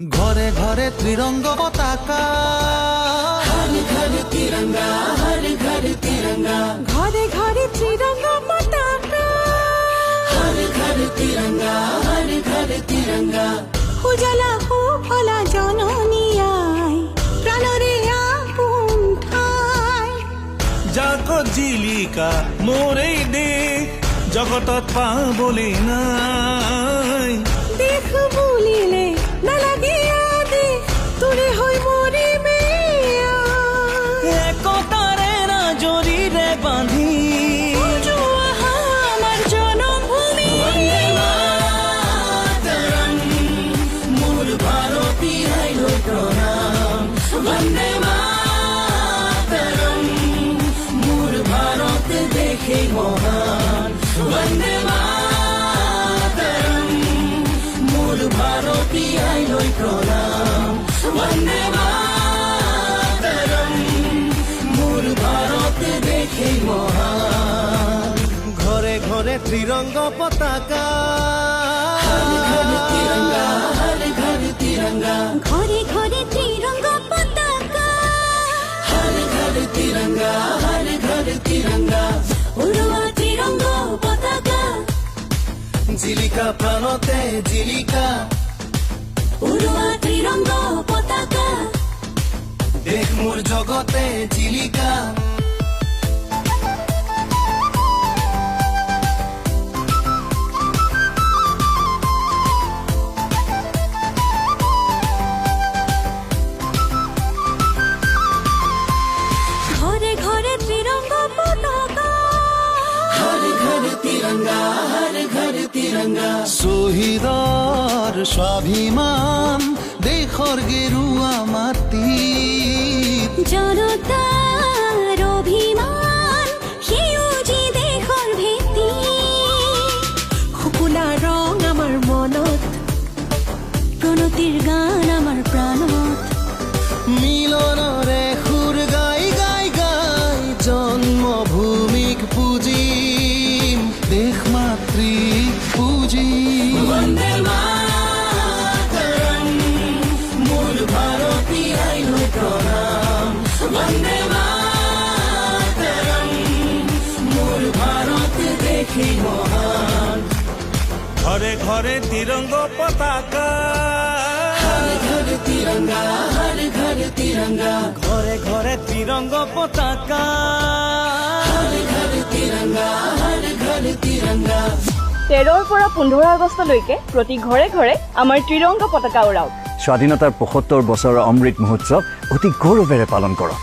ঘরে ঘরে ত্রিরঙ্গ পতাকা, हर घर तिरंगा, हर घर तिरंगा, ঘরে ঘরে ত্রিরঙ্গ পতাকা, हर घर तिरंगा, हर घर तिरंगा। উজালা সুফলা জননী আই, প্রাণরে আপোন ঠাই। জাগত জিলিকা মোৰেই দেশ, জগতত পাবলে নাই। দেশ বুলিলে নালাগে আদেশ, তোৰে হৈ মৰিমে আই। একতাৰে ৰাজৰীৰে বান্ধি উজু আহা আমাৰ জনমভূমি, वन्दे मातरम्, मोर भारती आइलो प्रणाम। वन्दे मातरम्, मोर भारत देखे महान। वन्दे मातरम्, मोर भारती आइलो प्रणाम। वन्दे मातरम्, मोर भारत देखे महान। ঘরে ঘরে ত্রিরঙ্গ পতাকা, हर घर तिरंगा, हर घर तिरंगा, ঘরে ঘরে ত্রিরঙ্গ পতাকা, हर घर तिरंगा, हर घर तिरंगा। উড়োয়া ত্রিরঙ্গ পতাকা, জিলিকা প্রাণতে জিলিকা, উড়োয়া ত্রিরঙ্গ পতাকা। দেশ মোৰ জগতে জিলিকা। ঘৰে ঘৰে ত্ৰিৰঙ্গ পতাকা, हर घर तिरंगा, हर घर तिरंगा। শহীদৰ স্বাভিমান দেশৰ গেৰুৱা মাটিত, জনতাৰ অভিমান সেউজী দেশৰ ভেটি। শুকুলা ৰং আমাৰ মনত, প্ৰণতিৰ গান আমাৰ প্ৰাণত। মিলনৰে সুৰ গাই গাই গাই জন্মভূমিক পুজিম, দেশ মাতৃক পুজিম। वन्दे मातरम्, मोर भारती आइलो प्रणाम। वन्दे मातरम्, मोर भारत देखे महान। ঘরে ঘরে ত্রিরঙ্গ পতাকা, हर घर तिरंगा, हर घर तिरंगा, ঘরে ঘরে ত্রিরঙ্গ পতাকা। हर घर तिरंगा, हर घर तिरंगा। 13 পৰা 15 আগষ্টলৈকে প্ৰতি ঘৰে ঘৰে আমাৰ ত্ৰিৰংগ পতাকা উৰাওক। স্বাধীনতাৰ 75 বছৰৰ অমৃত মহোৎসৱ অতি গৌৰৱেৰে পালন কৰক।